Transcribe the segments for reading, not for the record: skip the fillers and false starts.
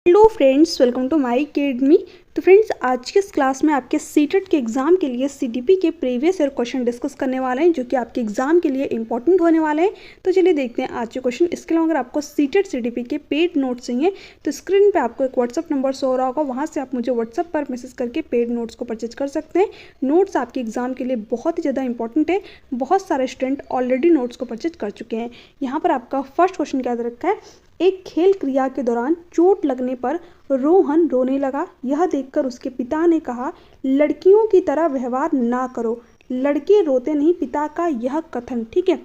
Hello friends, welcome to my academy. तो friends, आज के इस क्लास में आपके सीटेट के एग्जाम के लिए सीटीपी के प्रीवियस ईयर क्वेश्चन डिस्कस करने वाले हैं, जो कि आपके एग्जाम के लिए इंपॉर्टेंट होने वाले हैं। तो चलिए देखते हैं आज के क्वेश्चन। इसके अलावा अगर आपको सीटेट सीटीपी के पेड नोट्स चाहिए तो स्क्रीन पे आपको एक व्हाट्सअप नंबर शो हो रहा होगा, वहाँ से आप मुझे व्हाट्सअप पर मैसेज करके पेड नोट्स को परचेज कर सकते हैं। नोट्स आपके एग्जाम के लिए बहुत ही ज़्यादा इंपॉर्टेंट है। बहुत सारे स्टूडेंट ऑलरेडी नोट्स को परचेज कर चुके हैं। यहाँ पर आपका फर्स्ट क्वेश्चन क्या दे रखा है, एक खेल क्रिया के दौरान चोट लगने पर रोहन रोने लगा। यह देखकर उसके पिता ने कहा, लड़कियों की तरह व्यवहार ना करो, लड़के रोते नहीं। पिता का यह कथन, ठीक है।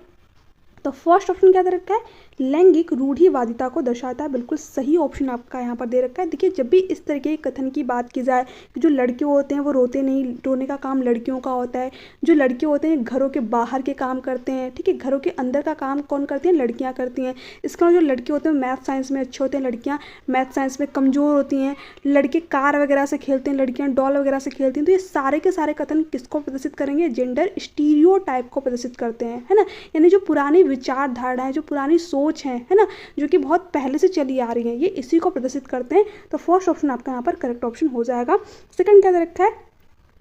तो फर्स्ट ऑप्शन क्या दे रखा है, लैंगिक रूढ़िवादिता को दर्शाता है। बिल्कुल सही ऑप्शन आपका यहाँ पर दे रखा है। देखिए, जब भी इस तरीके के कथन की बात की जाए कि जो लड़के होते हैं वो रोते नहीं, रोने का काम लड़कियों का होता है। जो लड़के होते हैं घरों के बाहर के काम करते हैं, ठीक है। घरों के अंदर का काम कौन करती हैं, लड़कियाँ करती हैं। इसके अलावा जो लड़के होते हैं मैथ साइंस में अच्छे होते हैं, लड़कियाँ मैथ साइंस में कमज़ोर होती हैं। लड़के कार वगैरह से खेलते हैं, लड़कियाँ डॉल वगैरह से खेलती हैं। तो ये सारे के सारे कथन किसको प्रदर्शित करेंगे, जेंडर स्टीरियोटाइप को प्रदर्शित करते हैं, है ना। यानी जो पुरानी विचारधाराएं, जो पुरानी सोच है ना, जो कि बहुत पहले से चली आ रही है, ये इसी को प्रदर्शित करते हैं। तो फर्स्ट ऑप्शन आपका यहाँ पर करेक्ट ऑप्शन हो जाएगा। सेकंड क्या दे रखा है,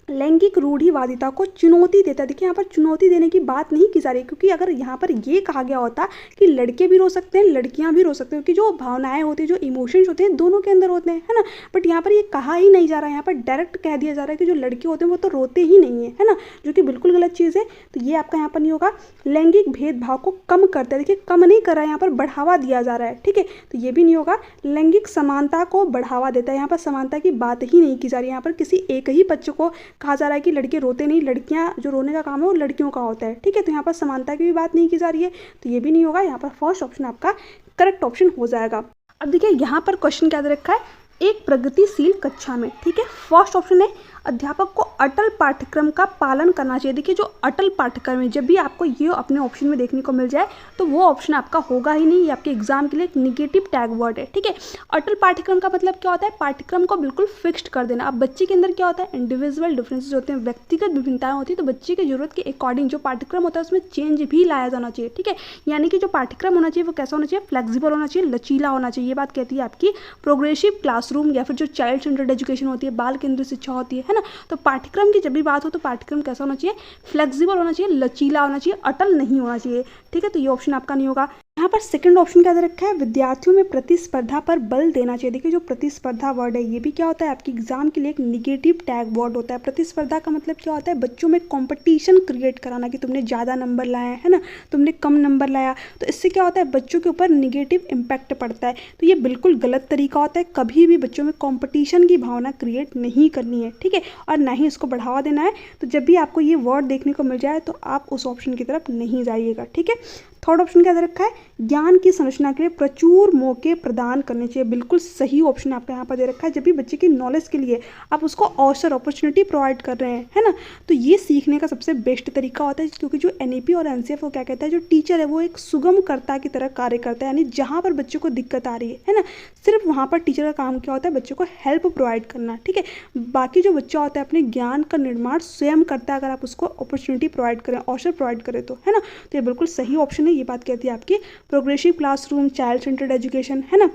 लैंगिक रूढ़िवादिता को चुनौती देता है। देखिए, यहाँ पर चुनौती देने की बात नहीं की जा रही, क्योंकि अगर यहाँ पर ये कहा गया होता कि लड़के भी रो सकते हैं, लड़कियाँ भी रो सकते हैं, क्योंकि जो भावनाएं होती हैं, जो इमोशंस होते हैं, दोनों के अंदर होते हैं, है ना। बट यहाँ पर ये कहा ही नहीं जा रहा है। यहाँ पर डायरेक्ट कह दिया जा रहा है कि जो लड़के होते हैं वो तो रोते ही नहीं है ना, जो कि बिल्कुल गलत चीज़ है। तो ये आपका यहाँ पर नहीं होगा। लैंगिक भेदभाव को कम करता है। देखिए, कम नहीं कर रहा है, यहाँ पर बढ़ावा दिया जा रहा है, ठीक है। तो ये भी नहीं होगा। लैंगिक समानता को बढ़ावा देता है। यहाँ पर समानता की बात ही नहीं की जा रही है। यहाँ पर किसी एक ही बच्चे को कहा जा रहा है कि लड़के रोते नहीं, लड़कियां जो रोने का काम है वो लड़कियों का होता है, ठीक है। तो यहाँ पर समानता की भी बात नहीं की जा रही है, तो ये भी नहीं होगा। यहाँ पर फर्स्ट ऑप्शन आपका करेक्ट ऑप्शन हो जाएगा। अब देखिए, यहाँ पर क्वेश्चन क्या दे रखा है, एक प्रगतिशील कक्षा में, ठीक है। फर्स्ट ऑप्शन है, अध्यापक को अटल पाठ्यक्रम का पालन करना चाहिए। देखिए, जो अटल पाठ्यक्रम है, जब भी आपको ये अपने ऑप्शन में देखने को मिल जाए तो वो ऑप्शन आपका होगा ही नहीं। ये आपके एग्जाम के लिए एक निगेटिव टैग वर्ड है, ठीक है। अटल पाठ्यक्रम का मतलब क्या होता है, पाठ्यक्रम को बिल्कुल फिक्स्ड कर देना। अब बच्चे के अंदर क्या होता है, इंडिविजुअल डिफरेंसेस होते हैं, व्यक्तिगत विभिन्नताएं होती है। तो बच्चे की जरूरत के अकॉर्डिंग जो पाठ्यक्रम होता है उसमें चेंज भी लाया जाना चाहिए, ठीक है। यानी कि जो पाठ्यक्रम होना चाहिए वो कैसा होना चाहिए, फ्लेक्सिबल होना चाहिए, लचीला होना चाहिए। ये बात कहती है आपकी प्रोग्रेसिव क्लासरूम, या फिर जो चाइल्ड सेंटर्ड एजुकेशन होती है, बाल केंद्रित शिक्षा होती है ना। तो पाठ्यक्रम की जब भी बात हो तो पाठ्यक्रम कैसा होना चाहिए, फ्लेक्सिबल होना चाहिए, लचीला होना चाहिए, अटल नहीं होना चाहिए, ठीक है। तो ये ऑप्शन आपका नहीं होगा। यहाँ पर सेकंड ऑप्शन क्या दे रखा है, विद्यार्थियों में प्रतिस्पर्धा पर बल देना चाहिए। देखिए, जो प्रतिस्पर्धा वर्ड है ये भी क्या होता है, आपकी एग्जाम के लिए एक निगेटिव टैग वर्ड होता है। प्रतिस्पर्धा का मतलब क्या होता है, बच्चों में कंपटीशन क्रिएट कराना, कि तुमने ज़्यादा नंबर लाया है ना, तुमने कम नंबर लाया। तो इससे क्या होता है, बच्चों के ऊपर निगेटिव इम्पैक्ट पड़ता है। तो ये बिल्कुल गलत तरीका होता है। कभी भी बच्चों में कॉम्पिटिशन की भावना क्रिएट नहीं करनी है, ठीक है, और ना ही इसको बढ़ावा देना है। तो जब भी आपको ये वर्ड देखने को मिल जाए तो आप उस ऑप्शन की तरफ नहीं जाइएगा, ठीक है। थर्ड ऑप्शन क्या दे रखा है, ज्ञान की संरचना के लिए प्रचुर मौके प्रदान करने चाहिए। बिल्कुल सही ऑप्शन आपका यहाँ पर दे रखा है। जब भी बच्चे की नॉलेज के लिए आप उसको अवसर, अपॉर्चुनिटी प्रोवाइड कर रहे हैं, है ना, तो ये सीखने का सबसे बेस्ट तरीका होता है। क्योंकि जो एनईपी और एनसीएफ वो क्या कहता है, जो टीचर है वो एक सुगमकर्ता की तरह कार्य करता है। यानी जहाँ पर बच्चे को दिक्कत आ रही है ना, सिर्फ वहाँ पर टीचर का काम क्या होता है, बच्चों को हेल्प प्रोवाइड करना, ठीक है। बाकी जो बच्चा होता है अपने ज्ञान का निर्माण स्वयं करता है, अगर आप उसको अपॉर्चुनिटी प्रोवाइड करें, अवसर प्रोवाइड करें तो, है ना। तो ये बिल्कुल सही ऑप्शन है। ये बात कहती है आपकी progressive classroom, child centred education, है ना।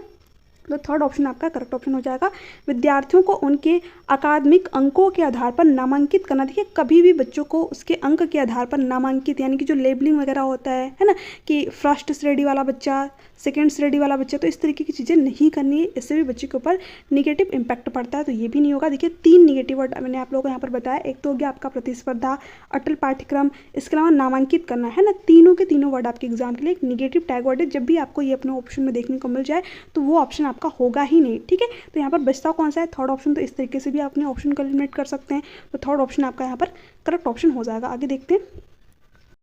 तो थर्ड ऑप्शन आपका करेक्ट ऑप्शन हो जाएगा। विद्यार्थियों को उनके अकादमिक अंकों के आधार पर नामांकित करना। देखिए, कभी भी बच्चों को उसके अंक के आधार पर नामांकित, यानी कि जो लेबलिंग वगैरह होता है ना, कि फर्स्ट श्रेणी वाला बच्चा, सेकंड श्रेणी वाला बच्चा, तो इस तरीके की चीज़ें नहीं करनी है। इससे भी बच्चे के ऊपर निगेटिव इम्पैक्ट पड़ता है। तो ये भी नहीं होगा। देखिए, 3 निगेटिव वर्ड मैंने आप लोगों को यहाँ पर बताया। एक तो हो गया आपका प्रतिस्पर्धा, अटल पाठ्यक्रम, इसके अलावा नामांकित करना, है ना। तीनों के तीनों वर्ड आपके एग्जाम के लिए एक निगेटिव टैग वर्ड है। जब भी आपको ये अपने ऑप्शन में देखने को मिल जाए तो वो ऑप्शन आपका होगा ही नहीं, ठीक है। तो यहाँ पर बचता कौन सा है, थर्ड ऑप्शन। तो इस तरीके से भी आप अपने ऑप्शन को एलिमिनेट कर सकते हैं। तो थर्ड ऑप्शन आपका यहाँ पर करेक्ट ऑप्शन हो जाएगा। आगे देखते हैं,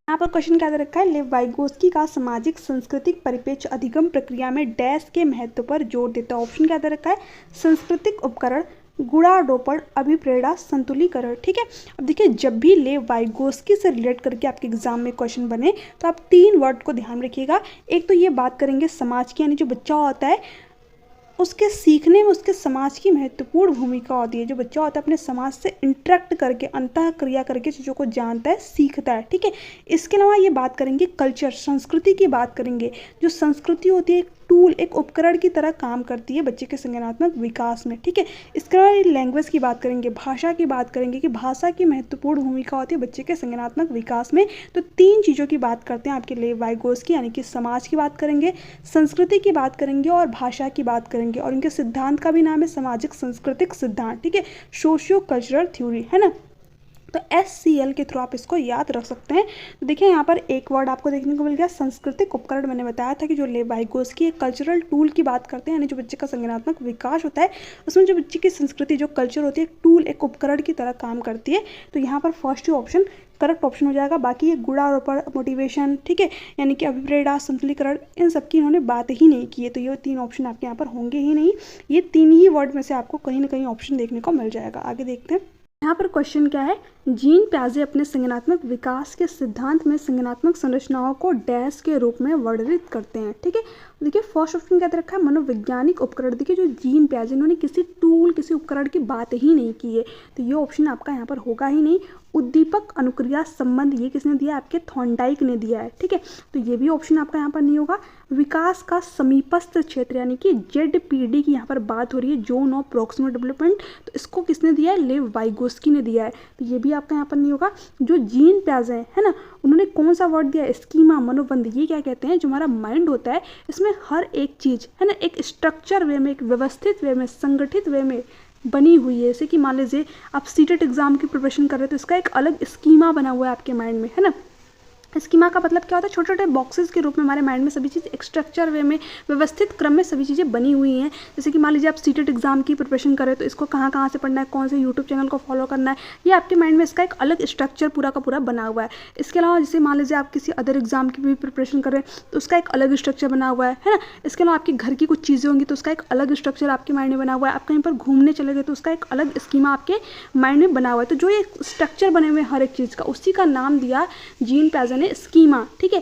यहाँ पर क्वेश्चन क्या दे रखा है, लेव वाइगोस्की का सामाजिक सांस्कृतिक परिप्रेक्ष्य अधिगम प्रक्रिया में डैश के महत्व पर जोर देता है। ऑप्शन क्या दे रखा है, सांस्कृतिक उपकरण, गुणारोपण, अभिप्रेरणा, संतुलीकरण, ठीक है। अब देखिए, जब भी लेव वाइगोस्की से रिलेट करके आपके एग्जाम में क्वेश्चन बने तो आप 3 वर्ड को ध्यान रखिएगा। एक तो ये बात करेंगे समाज की, यानी जो बच्चा होता है उसके सीखने में उसके समाज की महत्वपूर्ण भूमिका होती है। जो बच्चा होता है अपने समाज से इंटरेक्ट करके, अंतः क्रिया करके चीज़ों को जानता है, सीखता है, ठीक है। इसके अलावा ये बात करेंगे कल्चर, संस्कृति की बात करेंगे। जो संस्कृति होती है टूल, एक उपकरण की तरह काम करती है बच्चे के संज्ञानात्मक विकास में। ठीक है, इसके बाद लैंग्वेज की बात करेंगे, भाषा की बात करेंगे कि भाषा की महत्वपूर्ण भूमिका होती है बच्चे के संज्ञानात्मक विकास में। तो 3 चीज़ों की बात करते हैं आपके लिए, वाइगोस्की यानी कि समाज की बात करेंगे, संस्कृति की बात करेंगे और भाषा की बात करेंगे। और इनके सिद्धांत का भी नाम है सामाजिक सांस्कृतिक सिद्धांत। ठीक है, सोशियो कल्चरल थ्योरी, है ना। तो SCL के थ्रू आप इसको याद रख सकते हैं। तो देखिए यहाँ पर एक वर्ड आपको देखने को मिल गया, सांस्कृतिक उपकरण। मैंने बताया था कि जो वाइगोस्की एक कल्चरल टूल की बात करते हैं, यानी जो बच्चे का संज्ञानात्मक विकास होता है उसमें जो बच्चे की संस्कृति, जो कल्चर होती है, एक टूल, एक उपकरण की तरह काम करती है। तो यहाँ पर फर्स्ट ऑप्शन करेक्ट ऑप्शन हो जाएगा। बाकी ये गुणारोपण, मोटिवेशन, ठीक है, यानी कि अभिप्रेरणा, संतुलीकरण, इन सब की इन्होंने बात ही नहीं की है। तो ये 3 ऑप्शन आपके यहाँ पर होंगे ही नहीं। ये 3 ही वर्ड में से आपको कहीं ना कहीं ऑप्शन देखने को मिल जाएगा। आगे देखते हैं यहाँ पर क्वेश्चन क्या है। जीन प्याजे अपने संज्ञानात्मक विकास के सिद्धांत में संज्ञानात्मक संरचनाओं को डैश के रूप में वर्णित करते हैं। ठीक है, देखिए फर्स्ट ऑप्शन क्या दे रखा है, मनोवैज्ञानिक उपकरण। देखिए जो जीन प्याजे, इन्होंने किसी टूल, किसी उपकरण की बात ही नहीं की है, तो ये ऑप्शन आपका यहाँ पर होगा ही नहीं। उद्दीपक अनुक्रिया संबंध, ये किसने दिया, आपके थॉर्नडाइक ने दिया है। ठीक है, तो ये भी ऑप्शन आपका यहाँ पर नहीं होगा। विकास का समीपस्थ क्षेत्र, यानी कि ZPD की यहाँ पर बात हो रही है, जोन ऑफ प्रॉक्सिमल डेवलपमेंट, तो इसको किसने दिया है, लेव वाइगोस्की ने दिया है। तो ये भी आपका यहाँ पर नहीं होगा। जो जीन प्याजे है ना, उन्होंने कौन सा वर्ड दिया, स्कीमा, मनोबंध। ये क्या कहते हैं, जो हमारा माइंड होता है इसमें हर एक चीज़ है ना एक स्ट्रक्चर वे में, एक व्यवस्थित वे में, संगठित वे में बनी हुई है। जैसे कि मान लीजिए आप सीटेट एग्जाम की प्रिपरेशन कर रहे हैं तो इसका एक अलग स्कीमा बना हुआ है आपके माइंड में, है ना। स्कीमा का मतलब क्या होता है, छोटे छोटे बॉक्सेस के रूप में हमारे माइंड में सभी चीज़ एक स्ट्रक्चर वे में, व्यवस्थित क्रम में सभी चीज़ें बनी हुई हैं। जैसे कि मान लीजिए आप सीटेट एग्जाम की प्रिपरेशन करें तो इसको कहाँ कहाँ से पढ़ना है, कौन से यूट्यूब चैनल को फॉलो करना है, ये आपके माइंड में इसका एक अलग स्ट्रक्चर पूरा का पूरा बना हुआ है। इसके अलावा जैसे मान लीजिए आप किसी अदर एग्जाम की भी प्रिपरेशन करें तो उसका एक अलग स्ट्रक्चर बना हुआ है ना। इसके अलावा आपके घर की कुछ चीज़ें होंगी तो उसका एक अलग स्ट्रक्चर आपके माइंड में बना हुआ है। आप कहीं पर घूमने चले गए तो उसका एक अलग स्कीमा आपके माइंड में बना हुआ है। तो जो ये स्ट्रक्चर बने हुए हर एक चीज़ का, उसी का नाम दिया जीन प्याजे ने स्कीमा। ठीक है,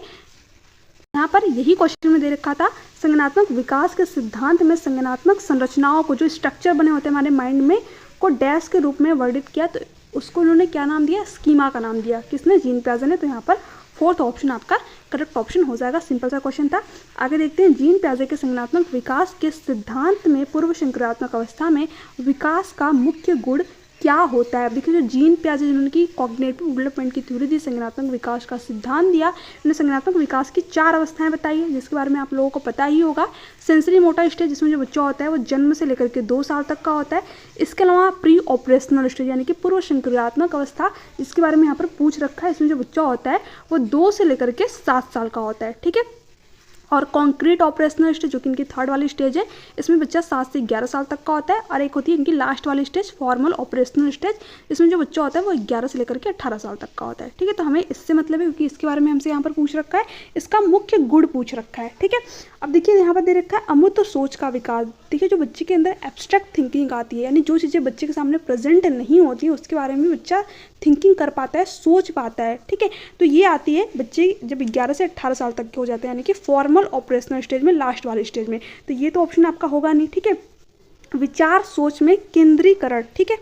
यहाँ पर यही क्वेश्चन में दे रखा था, संज्ञानात्मक विकास के सिद्धांत में संज्ञानात्मक संरचनाओं को, जो स्ट्रक्चर बने होते हैं हमारे माइंड में, को डैश के रूप में वर्णित किया। तो उसको उन्होंने क्या नाम दिया, स्कीमा का नाम दिया। किसने, जीन प्याजे ने। तो यहाँ पर फोर्थ ऑप्शन आपका करेक्ट ऑप्शन हो जाएगा। सिंपल सा क्वेश्चन था। आगे देखते हैं, जीन प्याजे के संज्ञानात्मक विकास के सिद्धांत में पूर्व संक्रियात्मक अवस्था में विकास का मुख्य गुण क्या होता है। अब देखिए जो जीन प्याजे, जिन्होंने की कॉग्निटिव डेवलपमेंट की थ्योरी दी, संज्ञानात्मक विकास का सिद्धांत दिया, उन्होंने संज्ञानात्मक विकास की 4 अवस्थाएं बताई है, जिसके बारे में आप लोगों को पता ही होगा। सेंसरी मोटर स्टेज, जिसमें जो बच्चा होता है वो जन्म से लेकर के 2 साल तक का होता है। इसके अलावा प्री ऑपरेशनल स्टेज, यानी कि पूर्व संक्रियात्मक अवस्था, जिसके बारे में यहाँ पर पूछ रखा है, इसमें जो बच्चा होता है वो 2 से लेकर के 7 साल का होता है। ठीक है, और कॉन्क्रीट ऑपरेशनल स्टेज, जो कि इनकी 3rd वाली स्टेज है, इसमें बच्चा 7 से 11 साल तक का होता है। और एक होती है इनकी लास्ट वाली स्टेज, फॉर्मल ऑपरेशनल स्टेज, इसमें जो बच्चा होता है वो 11 से लेकर के 18 साल तक का होता है। ठीक है, तो हमें इससे मतलब है, क्योंकि इसके बारे में हमसे यहाँ पर पूछ रखा है, इसका मुख्य गुण पूछ रखा है। ठीक है, अब देखिए यहाँ पर दे रखा है अमूर्त सोच का विकास। देखिए जो बच्चे के अंदर एब्स्ट्रैक्ट थिंकिंग आती है, यानी जो चीज़ें बच्चे के सामने प्रेजेंट नहीं होती उसके बारे में बच्चा थिंकिंग कर पाता है, सोच पाता है। ठीक है, तो ये आती है बच्चे जब 11 से 18 साल तक के हो जाते हैं, यानी कि फॉर्मल ऑपरेशनल स्टेज में, लास्ट वाले स्टेज में। तो ये तो ऑप्शन आपका होगा नहीं। ठीक है, विचार सोच में केंद्रीकरण। ठीक है,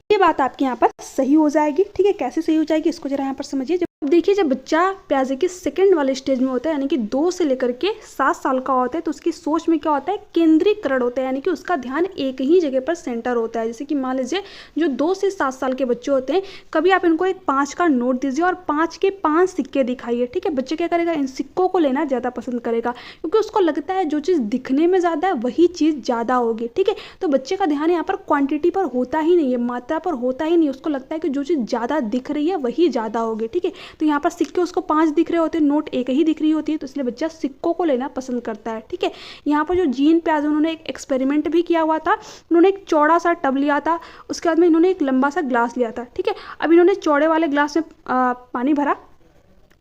ये बात आपकी यहाँ पर सही हो जाएगी। ठीक है, कैसे सही हो जाएगी इसको जरा यहाँ पर समझिए। देखिए जब बच्चा प्याजे के 2nd वाले स्टेज में होता है, यानी कि 2 से लेकर के 7 साल का होता है, तो उसकी सोच में क्या होता है, केंद्रीकरण होता है, यानी कि उसका ध्यान एक ही जगह पर सेंटर होता है। जैसे कि मान लीजिए जो 2 से 7 साल के बच्चे होते हैं, कभी आप इनको एक 5 का नोट दीजिए और 5 के 5 सिक्के दिखाइए। ठीक है, बच्चे क्या करेगा, इन सिक्कों को लेना ज़्यादा पसंद करेगा, क्योंकि उसको लगता है जो चीज़ दिखने में ज़्यादा है वही चीज़ ज़्यादा होगी। ठीक है, तो बच्चे का ध्यान यहाँ पर क्वान्टिटी पर होता ही नहीं है, मात्रा पर होता ही नहीं, उसको लगता है कि जो चीज़ ज़्यादा दिख रही है वही ज़्यादा होगी। ठीक है, तो यहाँ पर सिक्के उसको 5 दिख रहे होते हैं, नोट एक ही दिख रही होती है, तो इसलिए बच्चा सिक्कों को लेना पसंद करता है। ठीक है, यहाँ पर जो जीन प्याजे, उन्होंने एक एक्सपेरिमेंट भी किया हुआ था। उन्होंने एक चौड़ा सा टब लिया था, उसके बाद में इन्होंने एक लंबा सा ग्लास लिया था। ठीक है, अब इन्होंने चौड़े वाले ग्लास में पानी भरा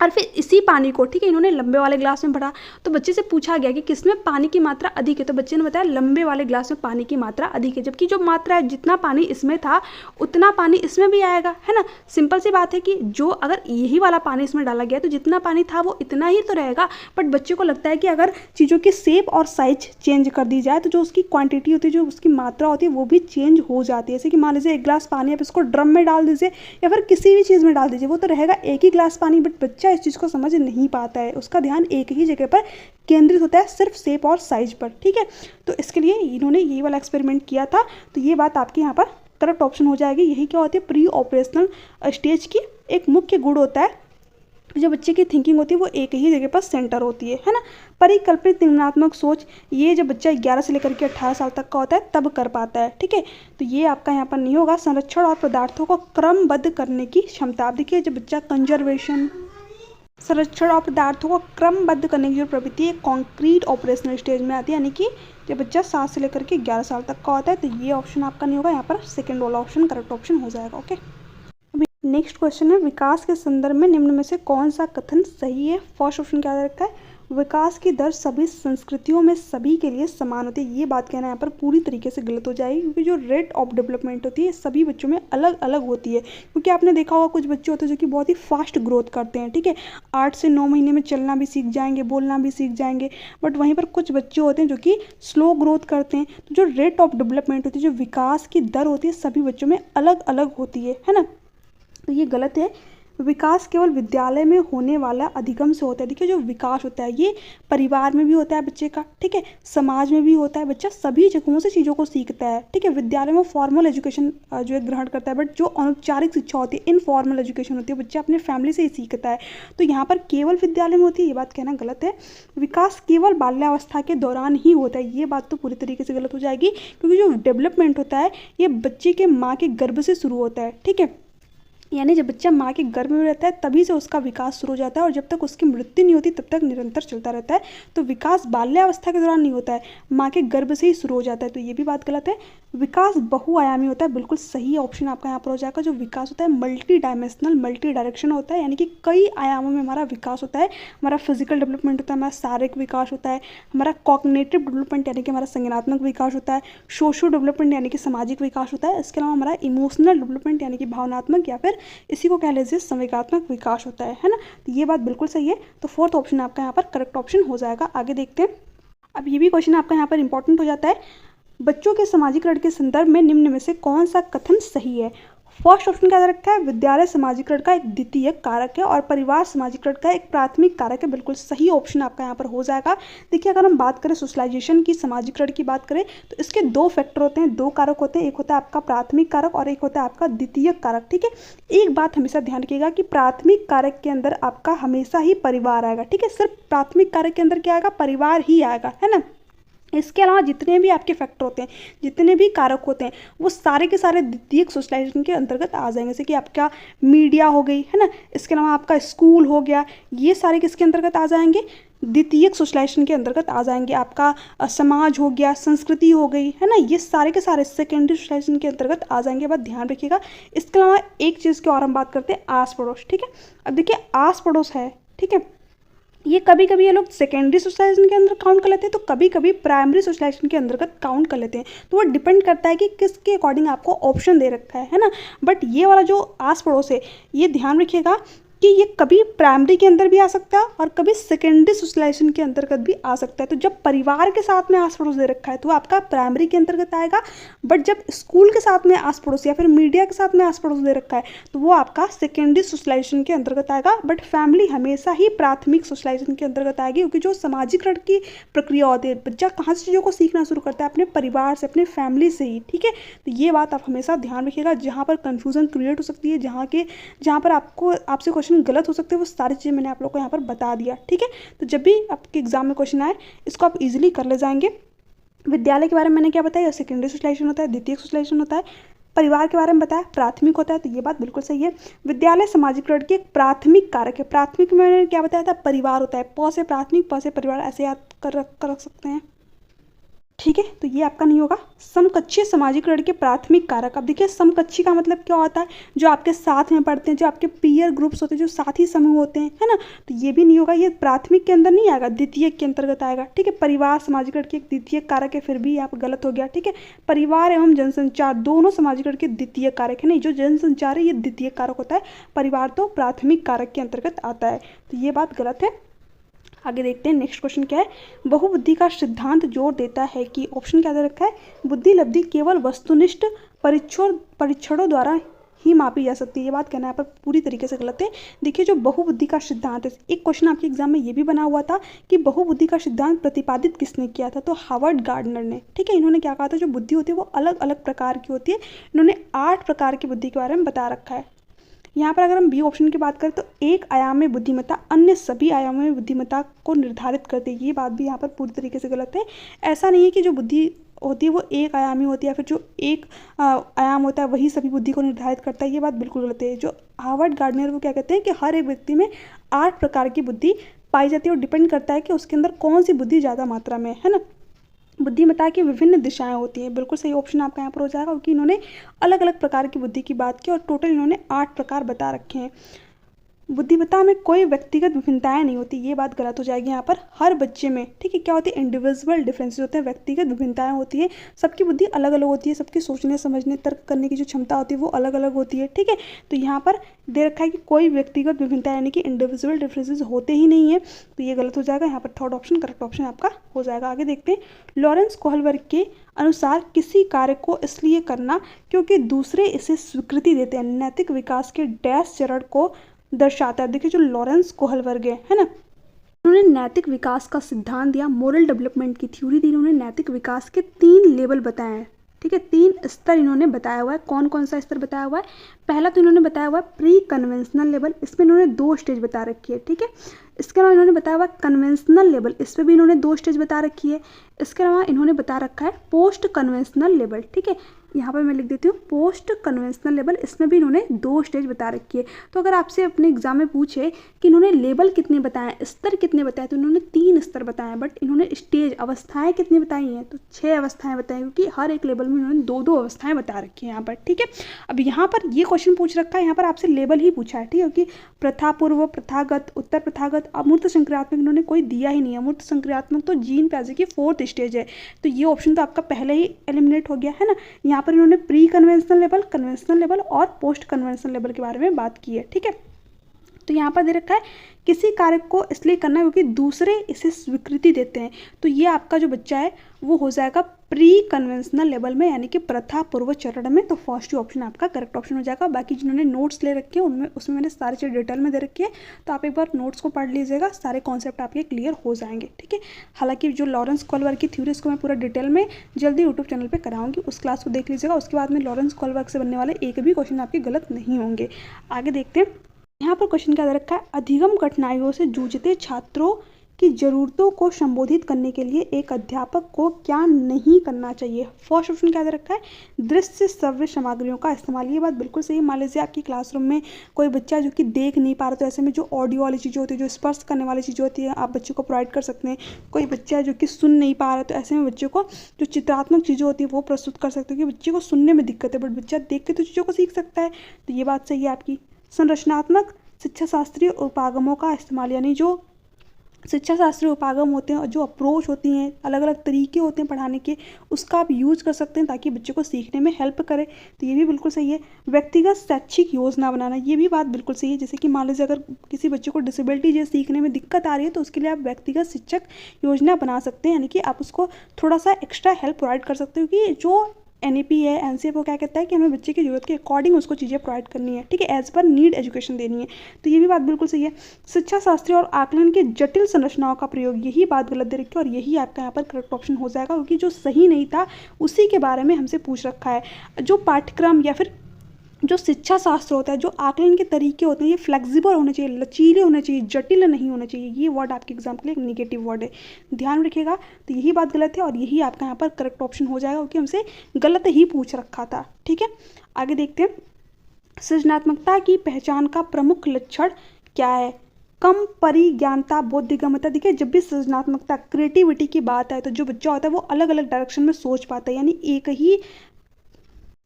और फिर इसी पानी को, ठीक है, इन्होंने लंबे वाले ग्लास में भरा। तो बच्चे से पूछा गया कि किसमें पानी की मात्रा अधिक है, तो बच्चे ने बताया लंबे वाले ग्लास में पानी की मात्रा अधिक है, जबकि जो मात्रा है, जितना पानी इसमें था उतना पानी इसमें भी आएगा, है ना। सिंपल सी बात है कि जो अगर यही वाला पानी इसमें डाला गया तो जितना पानी था वो इतना ही तो रहेगा। बट बच्चे को लगता है कि अगर चीज़ों की शेप और साइज चेंज कर दी जाए तो जो उसकी क्वांटिटी होती है, जो उसकी मात्रा होती है, वो भी चेंज हो जाती है। जैसे कि मान लीजिए 1 गिलास पानी आप इसको ड्रम में डाल दीजिए या फिर किसी भी चीज़ में डाल दीजिए, वो तो रहेगा एक ही गिलास पानी, बट बच्चा इस चीज़ को समझ नहीं पाता है, उसका ध्यान एक ही जगह पर केंद्रित होता है, सिर्फ शेप और साइज पर। ठीक है, तो इसके लिए इन्होंने ये वाला एक्सपेरिमेंट किया था। तो ये बात आपके यहाँ पर करेक्ट ऑप्शन हो जाएगी। यही क्या होती है, प्री ऑपरेशनल स्टेज की एक मुख्य गुण होता है। जो बच्चे की थिंकिंग होती है वो एक ही जगह पर सेंटर होती है ना। परिकल्पित निम्नात्मक सोच ये जब बच्चा 11 से लेकर के 18 साल तक का होता है तब कर पाता है। ठीक है, तो ये आपका यहाँ पर नहीं होगा। संरक्षण और पदार्थों को क्रमबद्ध करने की क्षमता। आप देखिए, जब बच्चा कंजर्वेशन, संरक्षण और पदार्थों को क्रमबद्ध करने की जो प्रवृत्ति है कॉन्क्रीट ऑपरेशनल स्टेज में आती है, यानी कि जब बच्चा 7 से लेकर के 11 साल तक का होता है। तो ये ऑप्शन आपका नहीं होगा, यहाँ पर सेकेंड वाला ऑप्शन करेक्ट ऑप्शन हो जाएगा। ओके, नेक्स्ट क्वेश्चन है, विकास के संदर्भ में निम्न में से कौन सा कथन सही है। फर्स्ट ऑप्शन क्या रखा है, विकास की दर सभी संस्कृतियों में सभी के लिए समान होती है। ये बात कहना यहाँ पर पूरी तरीके से गलत हो जाएगी, क्योंकि जो रेट ऑफ डेवलपमेंट होती है सभी बच्चों में अलग अलग होती है। क्योंकि आपने देखा होगा कुछ बच्चे होते हैं जो कि बहुत ही फास्ट ग्रोथ करते हैं। ठीक है, 8 से 9 महीने में चलना भी सीख जाएंगे, बोलना भी सीख जाएंगे। बट वहीं पर कुछ बच्चे होते हैं जो कि स्लो ग्रोथ करते हैं। तो जो रेट ऑफ डेवलपमेंट होती है, जो विकास की दर होती है, सभी बच्चों में अलग अलग होती है ना। तो ये गलत है। विकास केवल विद्यालय में होने वाला अधिगम से होता है। देखिए, जो विकास होता है ये परिवार में भी होता है बच्चे का, ठीक है, समाज में भी होता है। बच्चा सभी जगहों से चीज़ों को सीखता है। ठीक है, विद्यालय में फॉर्मल एजुकेशन जो है ग्रहण करता है, बट जो अनौपचारिक शिक्षा होती है, इनफॉर्मल एजुकेशन होती है, बच्चा अपने फैमिली से ही सीखता है। तो यहाँ पर केवल विद्यालय में होती है, ये बात कहना गलत है। विकास केवल बाल्यावस्था के दौरान ही होता है, ये बात तो पूरी तरीके से गलत हो जाएगी। क्योंकि जो डेवलपमेंट होता है ये बच्चे के माँ के गर्भ से शुरू होता है। ठीक है, यानी जब बच्चा माँ के गर्भ में रहता है तभी से उसका विकास शुरू हो जाता है, और जब तक उसकी मृत्यु नहीं होती तब तक निरंतर चलता रहता है। तो विकास बाल्यावस्था के दौरान नहीं होता है, माँ के गर्भ से ही शुरू हो जाता है। तो ये भी बात गलत है। विकास बहुआयामी होता है, बिल्कुल सही ऑप्शन आपका यहाँ पर हो जाएगा। जो विकास होता है मल्टी डायमेंशनल, मल्टी डायरेक्शन होता है, यानी कि कई आयामों में हमारा विकास होता है। हमारा फिजिकल डेवलपमेंट होता है, हमारा शारीरिक विकास होता है, हमारा कॉग्निटिव डेवलपमेंट यानी कि हमारा संज्ञानात्मक विकास होता है, सोशो डेवलपमेंट यानी कि सामाजिक विकास होता है। इसके अलावा हमारा इमोशनल डेवलपमेंट यानी कि भावनात्मक या फिर इसी को कह लीजिए संवेगात्मक विकास होता है ना। तो ये बात बिल्कुल सही है। तो फोर्थ ऑप्शन आपका यहाँ पर करेक्ट ऑप्शन हो जाएगा। आगे देखते हैं। अब ये भी क्वेश्चन आपका यहाँ पर इंपॉर्टेंट हो जाता है, बच्चों के सामाजिकरण के संदर्भ में निम्न में से कौन सा कथन सही है। फर्स्ट ऑप्शन क्या रखा है, विद्यालय सामाजिकरण का एक द्वितीय कारक है और परिवार सामाजिकरण का एक प्राथमिक कारक है। बिल्कुल सही ऑप्शन आपका यहाँ पर हो जाएगा। देखिए, अगर हम बात करें सोशलाइजेशन की, सामाजिकरण की बात करें, तो इसके दो फैक्टर होते हैं, दो कारक होते हैं। एक होता है आपका प्राथमिक कारक और एक होता है आपका द्वितीय कारक। ठीक है, एक बात हमेशा ध्यान रखिएगा कि प्राथमिक कारक के अंदर आपका हमेशा ही परिवार आएगा। ठीक है, सिर्फ प्राथमिक कारक के अंदर क्या आएगा, परिवार ही आएगा, है ना। इसके अलावा जितने भी आपके फैक्टर होते हैं, जितने भी कारक होते हैं, वो सारे के सारे द्वितीयक सोशलाइजेशन के अंतर्गत आ जाएंगे। जैसे कि आपका मीडिया हो गई, है ना, इसके अलावा आपका स्कूल हो गया, ये सारे किसके अंतर्गत आ जाएंगे, द्वितीयक सोशलाइजेशन के अंतर्गत आ जाएंगे। आपका समाज हो गया, संस्कृति हो गई, है ना, ये सारे के सारे सेकेंडरी सोशलाइजेशन के अंतर्गत आ जाएंगे। बात ध्यान रखिएगा। इसके अलावा एक चीज़ की और हम बात करते हैं, आस पड़ोस। ठीक है, अब देखिए आस पड़ोस है, ठीक है, ये कभी कभी ये लोग सेकेंडरी सोशलाइजेशन के अंदर काउंट कर लेते हैं, तो कभी कभी प्राइमरी सोशलाइजेशन के अंतर्गत काउंट कर लेते हैं। तो वो डिपेंड करता है कि किसके अकॉर्डिंग आपको ऑप्शन दे रखा है ना। बट ये वाला जो आस पड़ोस है, ये ध्यान रखिएगा कि ये कभी प्राइमरी के अंदर भी आ सकता है और कभी सेकेंडरी सोशलाइजेशन के अंतर्गत भी आ सकता है। तो जब परिवार के साथ में आस पड़ोस दे रखा है तो आपका प्राइमरी के अंतर्गत आएगा। बट जब स्कूल के साथ में आस पड़ोस या फिर मीडिया के साथ में आस पड़ोस दे रखा है तो वो आपका सेकेंडरी सोशलाइजेशन के अंतर्गत आएगा। बट फैमिली हमेशा ही प्राथमिक सोशलाइजेशन के अंतर्गत आएगी, क्योंकि जो सामाजिकरण की प्रक्रिया होती है, बच्चा कहाँ से चीज़ों को सीखना शुरू करता है, अपने परिवार से, अपने फैमिली से ही। ठीक है, तो ये बात आप हमेशा ध्यान रखिएगा। जहाँ पर कन्फ्यूजन क्रिएट हो सकती है, जहाँ पर आपसे क्वेश्चन गलत हो सकते हैं, वो सारी चीज़ें मैंने आप लोग को यहाँ पर बता दिया। ठीक है, तो जब भी आपके एग्जाम में क्वेश्चन आए इसको आप इजीली कर ले जाएंगे। विद्यालय के बारे में मैंने क्या बताया, सेकेंडरी सोशलाइजेशन होता है, द्वितीय सोशलाइजेशन होता है। परिवार के बारे में बताया, प्राथमिक होता है, तो ये बात बिल्कुल सही है। विद्यालय सामाजिकरण की एक प्राथमिक कारक है। प्राथमिक में मैंने क्या बताया था, परिवार होता है, प से प्राथमिक, प से परिवार, ऐसे याद कर सकते हैं। ठीक है, तो ये आपका नहीं होगा। समकक्षीय सामाजिकरण के प्राथमिक कारक। अब देखिए, समकक्षी का मतलब क्या होता है, जो आपके साथ में पढ़ते हैं, जो आपके पीयर ग्रुप्स होते हैं, जो साथी समूह होते हैं, है ना। तो ये भी नहीं होगा, ये प्राथमिक के अंदर नहीं आएगा, द्वितीय के अंतर्गत आएगा। ठीक है, परिवार सामाजिकरण के एक द्वितीय कारक है, फिर भी आप गलत हो गया। ठीक है, परिवार एवं जनसंचार दोनों सामाजिकरण के द्वितीय कारक है। नहीं, जो जनसंचार है ये द्वितीय कारक होता है, परिवार तो प्राथमिक कारक के अंतर्गत आता है। तो ये बात गलत है। आगे देखते हैं, नेक्स्ट क्वेश्चन क्या है। बहुबुद्धि का सिद्धांत जोर देता है कि, ऑप्शन क्या दे रखा है, बुद्धि लब्धि केवल वस्तुनिष्ठ परीक्षणों द्वारा ही मापी जा सकती है। ये बात कहना यहाँ पर पूरी तरीके से गलत है। देखिए जो बहुबुद्धि का सिद्धांत है, एक क्वेश्चन आपके एग्जाम में ये भी बना हुआ था कि बहुबुद्धि का सिद्धांत प्रतिपादित किसने किया था, तो हार्वर्ड गार्डनर ने। ठीक है, इन्होंने क्या कहा था, जो बुद्धि होती है वो अलग अलग प्रकार की होती है। इन्होंने 8 प्रकार की बुद्धि के बारे में बता रखा है। यहाँ पर अगर हम बी ऑप्शन की बात करें तो एक आयाम में बुद्धिमत्ता अन्य सभी आयामों में बुद्धिमत्ता को निर्धारित करती है। ये बात भी यहाँ पर पूरी तरीके से गलत है। ऐसा नहीं है कि जो बुद्धि होती है वो एक आयामी होती है या फिर जो एक आयाम होता है वही सभी बुद्धि को निर्धारित करता है। ये बात बिल्कुल गलत है। जो हार्वर्ड गार्डनर वो क्या कहते हैं कि हर एक व्यक्ति में 8 प्रकार की बुद्धि पाई जाती है और डिपेंड करता है कि उसके अंदर कौन सी बुद्धि ज़्यादा मात्रा में है ना। बुद्धिमत्ता की विभिन्न दिशाएं होती हैं। बिल्कुल सही ऑप्शन आपका यहाँ पर हो जाएगा, क्योंकि इन्होंने अलग अलग प्रकार की बुद्धि की बात की और टोटल इन्होंने 8 प्रकार बता रखे हैं। बुद्धिमत्ता में कोई व्यक्तिगत विभिन्नताएं नहीं होती, ये बात गलत हो जाएगी यहाँ पर। हर बच्चे में, ठीक है, क्या होती है, इंडिविजुअल डिफरेंसेस होते हैं, व्यक्तिगत विभिन्नताएं होती है। सबकी बुद्धि अलग अलग होती है, सबकी सोचने समझने तर्क करने की जो क्षमता होती है वो अलग अलग होती है। ठीक है, तो यहाँ पर दे रखा है कि कोई व्यक्तिगत विभिन्नता यानी कि इंडिविजुअल डिफरेंसेस होते ही नहीं है, तो ये गलत हो जाएगा। यहाँ पर थर्ड ऑप्शन करेक्ट ऑप्शन आपका हो जाएगा। आगे देखते हैं, लॉरेंस कोहलबर्ग के अनुसार किसी कार्य को इसलिए करना क्योंकि दूसरे इसे स्वीकृति देते हैं नैतिक विकास के डैश चरण को दर्शाता है। देखिए जो लॉरेंस कोहलबर्ग है ना, उन्होंने नैतिक विकास का सिद्धांत दिया, मोरल डेवलपमेंट की थ्योरी दी। उन्होंने नैतिक विकास के 3 लेवल बताए हैं। ठीक है, 3 स्तर इन्होंने बताया हुआ है। कौन कौन सा स्तर बताया हुआ है? पहला तो इन्होंने बताया हुआ है प्री कन्वेंशनल लेवल, इसमें इन्होंने 2 स्टेज बता रखी है। ठीक है, इसके अलावा इन्होंने बताया हुआ कन्वेंशनल लेवल, इस पर भी इन्होंने 2 स्टेज बता रखी है। इसके अलावा इन्होंने बता रखा है पोस्ट कन्वेंशनल लेवल। ठीक है, यहाँ पर मैं लिख देती हूँ पोस्ट कन्वेंशनल लेवल, इसमें भी इन्होंने 2 स्टेज बता रखी है। तो अगर आपसे अपने एग्जाम में पूछे कि इन्होंने लेवल कितने बताए, स्तर कितने बताए, तो इन्होंने 3 स्तर बताए हैं, बट इन्होंने स्टेज अवस्थाएं कितनी बताई हैं, तो 6 अवस्थाएं बताई, क्योंकि हर एक लेवल में इन्होंने 2-2 अवस्थाएं बता रखी हैं यहाँ पर। ठीक है, अब यहाँ पर ये क्वेश्चन पूछ रखा है, यहाँ पर आपसे लेवल ही पूछा है। ठीक है, क्योंकि प्रथापूर्व, प्रथागत, उत्तर प्रथागत, अमूर्त संक्रियात्मक इन्होंने कोई दिया ही नहीं है। अमूर्त संक्रियात्मक तो जीन प्याजे की 4th स्टेज है, तो ये ऑप्शन तो आपका पहले ही एलिमिनेट हो गया है ना। यहाँ पर इन्होंने प्री कन्वेंशनल लेवल और पोस्ट कन्वेंशनल लेवल के बारे में बात की है। ठीक है, तो यहाँ पर दे रखा है किसी कार्य को इसलिए करना क्योंकि दूसरे इसे स्वीकृति देते हैं, तो ये आपका जो बच्चा है वो हो जाएगा प्री कन्वेंशनल लेवल में, यानी कि प्रथा पूर्व चरण में। तो फर्स्ट ऑप्शन आपका करेक्ट ऑप्शन हो जाएगा। बाकी जिन्होंने नोट्स ले रखे हैं उनमें उसमें मैंने सारी चीज़ डिटेल में दे रखी है, तो आप एक बार नोट्स को पढ़ लीजिएगा, सारे कॉन्सेप्ट आपके क्लियर हो जाएंगे। ठीक है, हालांकि जो लॉरेंस कोहलबर्ग की थ्योरी इसको मैं पूरा डिटेल में जल्दी यूट्यूब चैनल पर कराऊंगी, उस क्लास को देख लीजिएगा। उसके बाद में लॉरेंस कोहलबर्ग से बनने वाले एक भी क्वेश्चन आपके गलत नहीं होंगे। आगे देखते हैं, यहाँ पर क्वेश्चन क्या दे रखा है, अधिगम कठिनाइयों से जूझते छात्रों की ज़रूरतों को संबोधित करने के लिए एक अध्यापक को क्या नहीं करना चाहिए। फर्स्ट ऑप्शन क्या दे रखा है, दृश्य श्रव्य सामग्रियों का इस्तेमाल। ये बात बिल्कुल सही है। मान लीजिए आपकी क्लासरूम में कोई बच्चा जो कि देख नहीं पा रहा, तो ऐसे में जो ऑडियो वाली चीज़ें होती है, जो स्पर्श करने वाली चीज़ें होती है, आप बच्चे को प्रोवाइड कर सकते हैं। कोई बच्चा है जो कि सुन नहीं पा रहा, तो ऐसे में बच्चे को जो चित्रात्मक चीज़ें होती है वो प्रस्तुत कर सकते हो, क्योंकि बच्चे को सुनने में दिक्कत है बट बच्चा देख के तो चीज़ों को सीख सकता है। तो ये बात सही है आपकी। संरचनात्मक शिक्षा शास्त्रीय उपागमों का इस्तेमाल, यानी जो शिक्षा शास्त्रीय उपागम होते हैं और जो अप्रोच होती हैं, अलग अलग तरीके होते हैं पढ़ाने के, उसका आप यूज कर सकते हैं ताकि बच्चे को सीखने में हेल्प करे। तो ये भी बिल्कुल सही है। व्यक्तिगत शैक्षिक योजना बनाना, ये भी बात बिल्कुल सही है। जैसे कि मान लीजिए अगर किसी बच्चे को डिसेबिलिटी जैसे सीखने में दिक्कत आ रही है, तो उसके लिए आप व्यक्तिगत शिक्षक योजना बना सकते हैं, यानी कि आप उसको थोड़ा सा एक्स्ट्रा हेल्प प्रोवाइड कर सकते हो कि जो NEP है, NCF, वो क्या कहता है कि हमें बच्चे की ज़रूरत के अकॉर्डिंग उसको चीज़ें प्रोवाइड करनी है। ठीक है, एज पर नीड एजुकेशन देनी है। तो ये भी बात बिल्कुल सही है। शिक्षा शास्त्री और आकलन के जटिल संरचनाओं का प्रयोग, यही बात गलत दे रखी है और यही आपका यहाँ पर करेक्ट ऑप्शन हो जाएगा, क्योंकि जो सही नहीं था उसी के बारे में हमसे पूछ रखा है। जो पाठ्यक्रम या फिर जो शिक्षा शास्त्र होता है, जो आकलन के तरीके होते हैं, ये फ्लेक्सिबल होने चाहिए, लचीले होने चाहिए, जटिल नहीं होने चाहिए। ये वर्ड आपके एग्जाम के लिए एक निगेटिव वर्ड है, ध्यान में रखिएगा। तो यही बात गलत है और यही आपका यहाँ पर करेक्ट ऑप्शन हो जाएगा, क्योंकि हमसे गलत ही पूछ रखा था। ठीक है, आगे देखते हैं, सृजनात्मकता की पहचान का प्रमुख लक्षण क्या है। कम परिज्ञानता, बोधगम्यता। देखिए जब भी सृजनात्मकता, क्रिएटिविटी की बात है, तो जो बच्चा होता है वो अलग अलग डायरेक्शन में सोच पाता है, यानी एक ही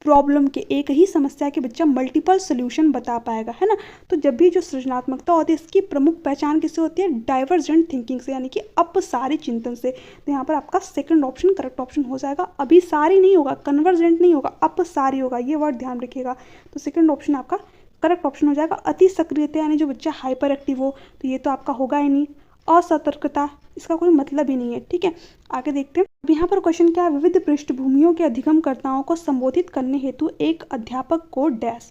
प्रॉब्लम के, एक ही समस्या के बच्चा मल्टीपल सोल्यूशन बता पाएगा, है ना। तो जब भी जो सृजनात्मकता होती है, इसकी प्रमुख पहचान किससे होती है, डाइवर्जेंट थिंकिंग से, यानी कि अपसारी चिंतन से। तो यहाँ पर आपका सेकंड ऑप्शन करेक्ट ऑप्शन हो जाएगा। अभिसारी नहीं होगा, कन्वर्जेंट नहीं होगा, अपसारी होगा, ये वर्ड ध्यान रखिएगा। तो सेकंड ऑप्शन आपका करेक्ट ऑप्शन हो जाएगा। अति सक्रियता, यानी जो बच्चा हाइपर एक्टिव हो, तो ये तो आपका होगा ही नहीं। असतर्कता, इसका कोई मतलब ही नहीं है। ठीक है, आगे देखते हैं। अब यहाँ पर क्वेश्चन क्या है, विविध पृष्ठभूमियों के अधिगमकर्ताओं को संबोधित करने हेतु एक अध्यापक को डैश।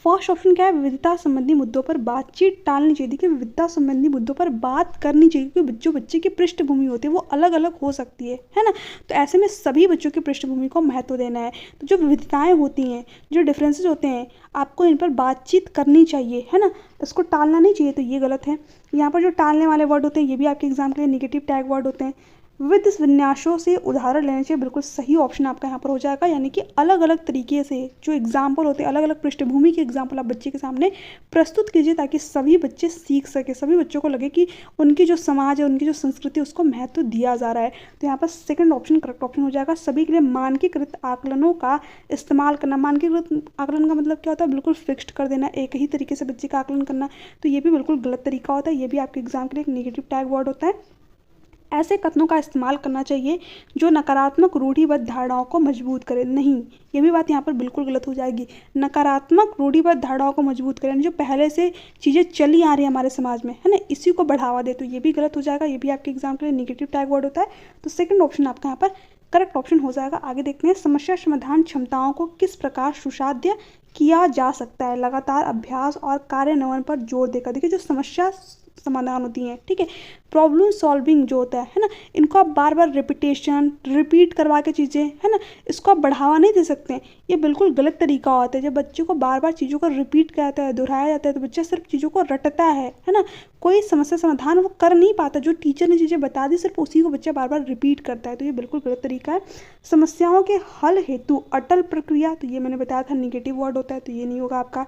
फर्स्ट ऑप्शन क्या है, विविधता संबंधी मुद्दों पर बातचीत टालनी चाहिए। देखिए विविधता संबंधी मुद्दों पर बात करनी चाहिए क्योंकि जो बच्चे की पृष्ठभूमि होती है वो अलग अलग हो सकती है ना। तो ऐसे में सभी बच्चों की पृष्ठभूमि को महत्व देना है। तो जो विविधताएं होती हैं, जो डिफरेंसेस होते हैं, आपको इन पर बातचीत करनी चाहिए, है ना। इसको टालना नहीं चाहिए, तो ये गलत है। यहाँ पर जो टालने वाले वर्ड होते हैं ये भी आपके एग्जाम के लिए निगेटिव टैग वर्ड होते हैं। विविध विन्यासों से उदाहरण लेने चाहिए, बिल्कुल सही ऑप्शन आपका यहाँ पर हो जाएगा। यानी कि अलग अलग तरीके से जो एग्जाम्पल होते हैं, अलग अलग पृष्ठभूमि के एग्जाम्पल आप बच्चे के सामने प्रस्तुत कीजिए ताकि सभी बच्चे सीख सके, सभी बच्चों को लगे कि उनकी जो समाज है, उनकी जो संस्कृति है उसको महत्व दिया जा रहा है। तो यहाँ पर सेकंड ऑप्शन करेक्ट ऑप्शन हो जाएगा। सभी के लिए मानकीकृत आकलनों का इस्तेमाल करना। मानकीकृत आकलन का मतलब क्या होता है, बिल्कुल फिक्स्ड कर देना, एक ही तरीके से बच्चे का आकलन करना। तो ये भी बिल्कुल गलत तरीका होता है, ये भी आपके एग्जाम के लिए एक नेगेटिव टैग वर्ड होता है। ऐसे कथनों का इस्तेमाल करना चाहिए जो नकारात्मक रूढ़िबद्ध धारणाओं को मजबूत करे। नहीं, ये भी बात यहाँ पर बिल्कुल गलत हो जाएगी। नकारात्मक रूढ़िबद्ध धारणाओं को मजबूत करें, जो पहले से चीज़ें चली आ रही है हमारे समाज में, है ना, इसी को बढ़ावा दे, तो ये भी गलत हो जाएगा। ये भी आपके एग्जाम के लिए निगेटिव टैग वर्ड होता है। तो सेकंड ऑप्शन आपका यहाँ पर करेक्ट ऑप्शन हो जाएगा। आगे देखते हैं, समस्या समाधान क्षमताओं को किस प्रकार सुसाध्य किया जा सकता है। लगातार अभ्यास और कार्यान्वयन पर जोर देकर। देखिए जो समस्या समाधान होती हैं, ठीक है, प्रॉब्लम सॉल्विंग जो होता है ना, इनको आप बार बार रिपीट करवा के चीज़ें, है ना, इसको आप बढ़ावा नहीं दे सकते हैं। ये बिल्कुल गलत तरीका होता है। जब बच्चे को बार बार चीज़ों को रिपीट किया जाता है, दोहराया जाता है, तो बच्चा सिर्फ चीज़ों को रटता है ना, कोई समस्या समाधान वो कर नहीं पाता। जो टीचर ने चीज़ें बता दी सिर्फ उसी को बच्चा बार बार रिपीट करता है, तो ये बिल्कुल गलत तरीका है। समस्याओं के हल हेतु अटल प्रक्रिया, तो ये मैंने बताया था निगेटिव वर्ड होता है, तो ये नहीं होगा आपका।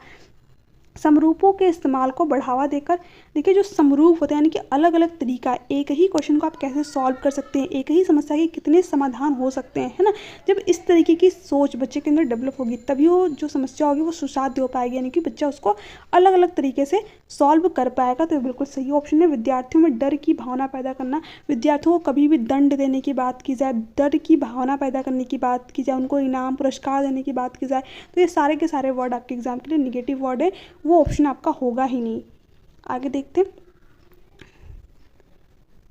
समरूपों के इस्तेमाल को बढ़ावा देकर। देखिए जो समरूप होते हैं यानी कि अलग अलग तरीका, एक ही क्वेश्चन को आप कैसे सॉल्व कर सकते हैं, एक ही समस्या के कितने समाधान हो सकते हैं, है ना। जब इस तरीके की सोच बच्चे के अंदर डेवलप होगी तभी वो जो समस्या होगी वो सुसाध्य हो पाएगी, यानी कि बच्चा उसको अलग अलग तरीके से सॉल्व कर पाएगा। तो बिल्कुल सही ऑप्शन है। विद्यार्थियों में डर की भावना पैदा करना। विद्यार्थियों को कभी भी दंड देने की बात की जाए, डर की भावना पैदा करने की बात की जाए, उनको इनाम पुरस्कार देने की बात की जाए, तो ये सारे के सारे वर्ड आपके एग्जाम के लिए निगेटिव वर्ड है, वो ऑप्शन आपका होगा ही नहीं। आगे देखते हैं,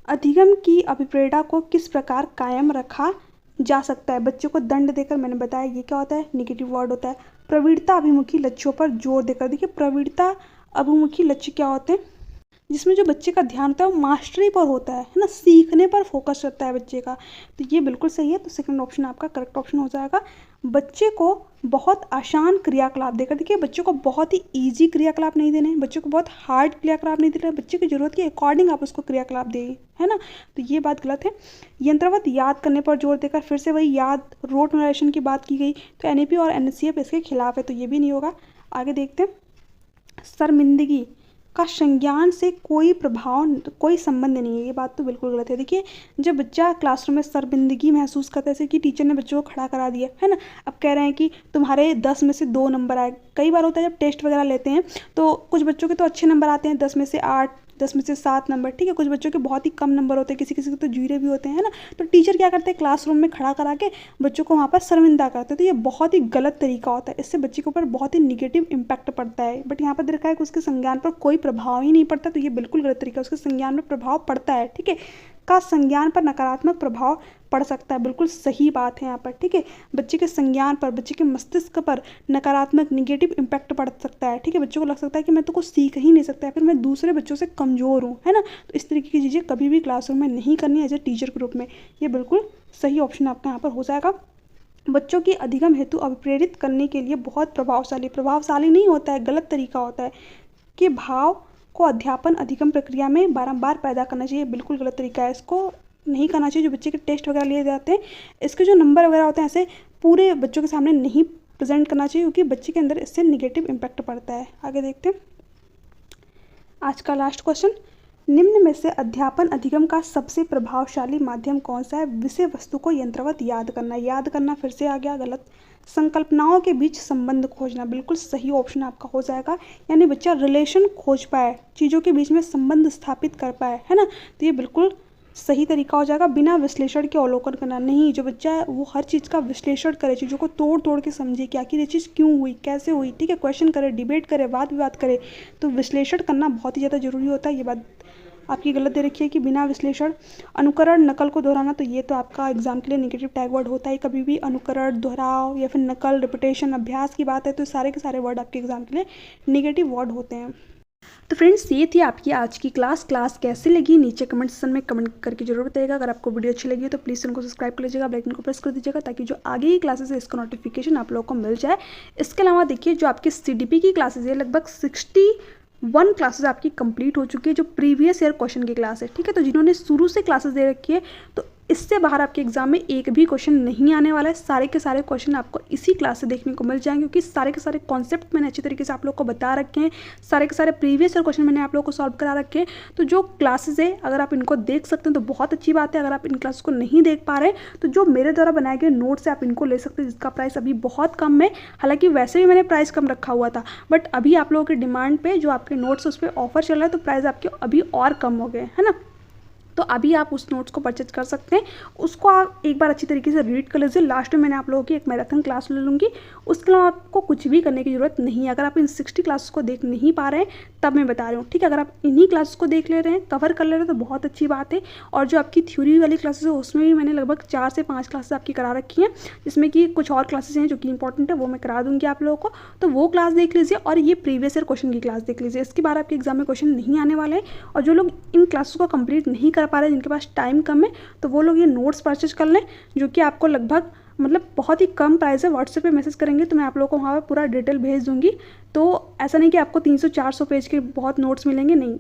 अधिगम की अभिप्रेरणा को किस प्रकार कायम रखा जा सकता है। बच्चों को दंड देकर, मैंने बताया ये क्या होता है, निगेटिव वर्ड होता है। प्रवृत्ता अभिमुखी लक्ष्यों पर जोर देकर। देखिए प्रवृत्ता अभिमुखी लक्ष्य क्या होते हैं, जिसमें जो बच्चे का ध्यान होता है वो मास्टरी पर होता है ना, सीखने पर फोकस रहता है बच्चे का, तो ये बिल्कुल सही है। तो सेकंड ऑप्शन आपका करेक्ट ऑप्शन हो जाएगा। बच्चे को बहुत आसान क्रियाकलाप देकर। देखिए बच्चों को बहुत ही इजी क्रियाकलाप नहीं देने, बच्चों को बहुत हार्ड क्रियाकलाप नहीं देना, बच्चे की जरूरत के अकॉर्डिंग आप उसको क्रियाकलाप दें, है ना, तो ये बात गलत है। यंत्रवत याद करने पर जोर देकर, फिर से वही याद रोट मेमोराइजेशन की बात की गई, तो एनईपी और एनसीएफ इसके खिलाफ है, तो ये भी नहीं होगा। आगे देखते हैं, शर्मिंदगी का संज्ञान से कोई प्रभाव, कोई संबंध नहीं है, ये बात तो बिल्कुल गलत है। देखिए जब बच्चा क्लासरूम में शर्मिंदगी महसूस करता है, जैसे कि टीचर ने बच्चों को खड़ा करा दिया, है ना, अब कह रहे हैं कि तुम्हारे 10 में से 2 नंबर आए। कई बार होता है जब टेस्ट वगैरह लेते हैं तो कुछ बच्चों के तो अच्छे नंबर आते हैं, 10 में से 8, 10 में से 7 नंबर, ठीक है, कुछ बच्चों के बहुत ही कम नंबर होते हैं, किसी किसी के तो जीरो भी होते हैं, है ना। तो टीचर क्या करते हैं, क्लासरूम में खड़ा करा के बच्चों को वहाँ पर शर्मिंदा करते हैं, तो ये बहुत ही गलत तरीका होता है, इससे बच्चे के ऊपर बहुत ही निगेटिव इम्पैक्ट पड़ता है। बट यहाँ पर देखा है कि उसके संज्ञान पर कोई प्रभाव ही नहीं पड़ता, तो ये बिल्कुल गलत तरीका है, उसके संज्ञान में प्रभाव पड़ता है, ठीक है, का संज्ञान पर नकारात्मक प्रभाव पड़ सकता है, बिल्कुल सही बात है यहाँ पर, ठीक है। बच्चे के संज्ञान पर, बच्चे के मस्तिष्क पर नकारात्मक निगेटिव इम्पैक्ट पड़ सकता है, ठीक है, बच्चों को लग सकता है कि मैं तो कुछ सीख ही नहीं सकता है, फिर मैं दूसरे बच्चों से कमज़ोर हूँ, है ना। तो इस तरीके की चीज़ें कभी भी क्लासरूम में नहीं करनी एज ए टीचर के रूप में, ये बिल्कुल सही ऑप्शन आपका यहाँ पर हो जाएगा। बच्चों की अधिगम हेतु अभिप्रेरित करने के लिए बहुत प्रभावशाली नहीं होता है, गलत तरीका होता है कि भाव को अध्यापन अधिगम प्रक्रिया में बारंबार पैदा करना चाहिए, बिल्कुल गलत तरीका है, इसको नहीं करना चाहिए। जो बच्चे के टेस्ट वगैरह लिए जाते हैं, इसके जो नंबर वगैरह होते हैं ऐसे पूरे बच्चों के सामने नहीं प्रेजेंट करना चाहिए, क्योंकि बच्चे के अंदर इससे निगेटिव इम्पैक्ट पड़ता है। आगे देखते हैं, आज का लास्ट क्वेश्चन, निम्न में से अध्यापन अधिगम का सबसे प्रभावशाली माध्यम कौन सा है। विषय वस्तु को यंत्रवत याद करना फिर से आ गया, गलत। संकल्पनाओं के बीच संबंध खोजना, बिल्कुल सही ऑप्शन आपका हो जाएगा, यानी बच्चा रिलेशन खोज पाए, चीज़ों के बीच में संबंध स्थापित कर पाए, है ना, तो ये बिल्कुल सही तरीका हो जाएगा। बिना विश्लेषण के अवलोकन करना, नहीं, जो बच्चा है वो हर चीज़ का विश्लेषण करे, चीज़ों को तोड़ तोड़ के समझे कि आखिर ये चीज़ क्यों हुई, कैसे हुई, ठीक है, क्वेश्चन करे, डिबेट करे, वाद विवाद करे, तो विश्लेषण करना बहुत ही ज़्यादा जरूरी होता है, ये बात आपकी गलत दे रखी है कि बिना विश्लेषण, अनुकरण, नकल को दोहराना, तो ये तो आपका एग्जाम के लिए नेगेटिव टैग वर्ड होता है। कभी भी अनुकरण, दोहराव या फिर नकल, रिपीटेशन, अभ्यास की बात है तो सारे के सारे वर्ड आपके एग्जाम के लिए नेगेटिव वर्ड होते हैं। तो फ्रेंड्स ये थी आपकी आज की क्लास कैसी लगी नीचे कमेंट सेक्शन में कमेंट करके जरूर बताइएगा। अगर आपको वीडियो अच्छी लगी तो प्लीज़ चैनल को सब्सक्राइब कर लीजिएगा, बेल आइकन को प्रेस कर दीजिएगा ताकि जो आगे की क्लासेस है इसका नोटिफिकेशन आप लोगों को मिल जाए। इसके अलावा देखिए जो आपकी CDP की क्लासेज है लगभग 61 क्लासेस आपकी कंप्लीट हो चुकी है, जो प्रीवियस ईयर क्वेश्चन की क्लास है। ठीक है, तो जिन्होंने शुरू से क्लासेस दे रखी है तो इससे बाहर आपके एग्जाम में एक भी क्वेश्चन नहीं आने वाला है। सारे के सारे क्वेश्चन आपको इसी क्लास से देखने को मिल जाएंगे, क्योंकि सारे के सारे कॉन्सेप्ट मैंने अच्छी तरीके से आप लोग को बता रखे हैं। सारे के सारे प्रीवियस ईयर क्वेश्चन मैंने आप लोग को सॉल्व करा रखे हैं। तो जो क्लासेस है अगर आप इनको देख सकते हैं तो बहुत अच्छी बात है। अगर आप इन क्लासेस को नहीं देख पा रहे हैं तो जो मेरे द्वारा बनाए गए नोट्स है आप इनको ले सकते हैं, जिसका प्राइस अभी बहुत कम है। हालांकि वैसे भी मैंने प्राइस कम रखा हुआ था, बट अभी आप लोगों की डिमांड पे जो आपके नोट्स उस पर ऑफर चल रहा है तो प्राइस आपके अभी और कम हो गए, है ना। तो अभी आप उस नोट्स को परचेज कर सकते हैं, उसको आप एक बार अच्छी तरीके से रीड कर लीजिए। लास्ट में मैंने आप लोगों की एक मैराथन क्लास ले लूँगी, उसके अलावा आपको कुछ भी करने की ज़रूरत नहीं है। अगर आप इन 60 क्लासेस को देख नहीं पा रहे हैं तब मैं बता रही हूँ, ठीक है। अगर आप इन्हीं क्लासेस को देख ले रहे हैं, कवर कर ले रहे हैं तो बहुत अच्छी बात है। और जो आपकी थ्योरी वाली क्लासेस है उसमें भी मैंने लगभग 4 से 5 क्लासेस आपकी करा रखी हैं, जिसमें कि कुछ और क्लासेस हैं जो कि इंपॉर्टेंट है, वो मैं करा दूँगी आप लोगों को। तो वो क्लास देख लीजिए और ये प्रीवियस ईयर क्वेश्चन की क्लास देख लीजिए। इसके बाद आपके एग्जाम में क्वेश्चन नहीं आने वाले हैं। और जो लोग इन क्लासेस को कंप्लीट नहीं कर पा रहे, जिनके पास टाइम कम है, तो वो लोग ये नोट्स परचेज कर लें, जो कि आपको लगभग मतलब बहुत ही कम प्राइस है। व्हाट्सएप पे मैसेज करेंगे तो मैं आप लोगों को वहाँ पर पूरा डिटेल भेज दूँगी। तो ऐसा नहीं कि आपको 300-400 पेज के बहुत नोट्स मिलेंगे, नहीं,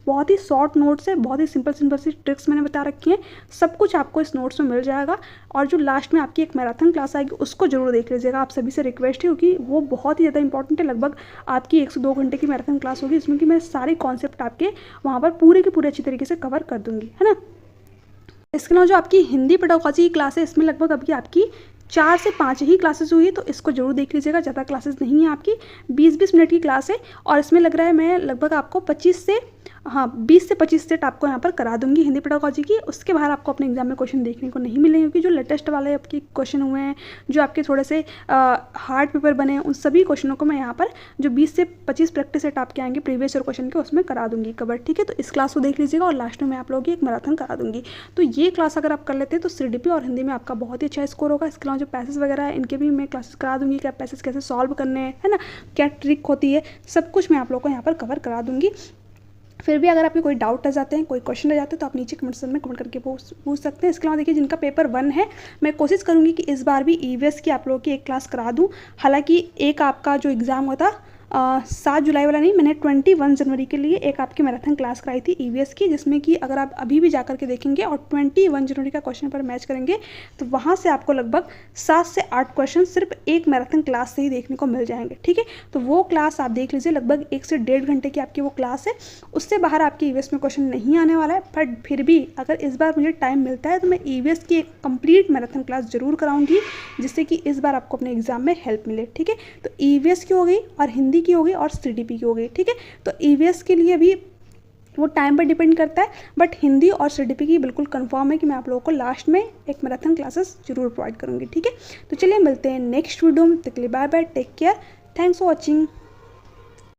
बहुत ही शॉर्ट नोट्स है, बहुत ही सिंपल सी ट्रिक्स मैंने बता रखी हैं। सब कुछ आपको इस नोट्स में मिल जाएगा। और जो लास्ट में आपकी एक मैराथन क्लास आएगी उसको जरूर देख लीजिएगा। आप सभी से रिक्वेस्ट है, क्योंकि वो बहुत ही ज़्यादा इंपॉर्टेंट है। लगभग आपकी 1 से 2 घंटे की मैराथन क्लास होगी, जिसमें कि मैं सारे कॉन्सेप्ट आपके वहाँ पर पूरे के पूरे अच्छी तरीके से कवर कर दूँगी, है ना। इसके अलावा जो आपकी हिंदी पेडागोजी की क्लास है इसमें लगभग अभी आपकी 4 से 5 ही क्लासेस हुई है, तो इसको जरूर देख लीजिएगा। ज़्यादा क्लासेस नहीं है, आपकी 20-20 मिनट की क्लास है। और इसमें लग रहा है मैं लगभग आपको 20 से 25 सेट आपको यहाँ पर करा दूंगी हिंदी पेडागोजी की। उसके बाहर आपको अपने एग्जाम में क्वेश्चन देखने को नहीं मिलेंगे, क्योंकि जो लेटेस्ट वाले आपके क्वेश्चन हुए हैं, जो आपके थोड़े से हार्ड पेपर बने हैं, उन सभी क्वेश्चनों को मैं यहाँ पर जो 20 से 25 प्रैक्टिस सेट आपके आएंगे प्रीवियस ईयर क्वेश्चन के, उसमें करा दूंगी कवर, ठीक है। तो इस क्लास को देख लीजिएगा और लास्ट में मैं आप लोगों की एक मैराथन करा दूंगी। तो ये क्लास अगर आप कर लेते हैं तो CDP और हिंदी में आपका बहुत ही अच्छा स्कोर होगा। इसके अलावा जो पैसेज वगैरह है इनके भी मैं क्लासेस करा दूंगी, क्या पैसेज कैसे सॉल्व करने हैं, है ना, क्या ट्रिक होती है, सब कुछ मैं आप लोगों को यहाँ पर कवर करा दूंगी। फिर भी अगर आपके कोई डाउट रह जाते हैं, कोई क्वेश्चन रह जाते हैं, तो आप नीचे कमेंट सेक्शन में कमेंट करके पूछ सकते हैं। इसके अलावा देखिए जिनका पेपर 1 है, मैं कोशिश करूँगी कि इस बार भी EVS की आप लोगों की एक क्लास करा दूँ। हालांकि एक आपका जो एग्ज़ाम होता 7 जुलाई वाला नहीं, मैंने 21 जनवरी के लिए एक आपकी मैराथन क्लास कराई थी EVS की, जिसमें कि अगर आप अभी भी जाकर के देखेंगे और 21 जनवरी का क्वेश्चन पर मैच करेंगे तो वहाँ से आपको लगभग 7 से 8 क्वेश्चन सिर्फ एक मैराथन क्लास से ही देखने को मिल जाएंगे, ठीक है। तो वो क्लास आप देख लीजिए, लगभग 1 से 1.5 घंटे की आपकी वो क्लास है। उससे बाहर आपकी EVS में क्वेश्चन नहीं आने वाला है। बट फिर भी अगर इस बार मुझे टाइम मिलता है तो मैं EVS की एक कंप्लीट मैराथन क्लास जरूर कराऊंगी, जिससे कि इस बार आपको अपने एग्जाम में हेल्प मिले, ठीक है। तो EVS की हो गई और हिंदी की हो गई और CDP की हो गई, ठीक है। तो EVS के लिए भी वो टाइम पर डिपेंड करता है, बट हिंदी और CDP की बिल्कुल कंफर्म है कि मैं आप लोगों को लास्ट में एक मैराथन क्लासेस जरूर प्रोवाइड करूँगी, ठीक है। तो चलिए मिलते हैं नेक्स्ट वीडियो में, तक के लिए bye bye, take care, thanks for watching.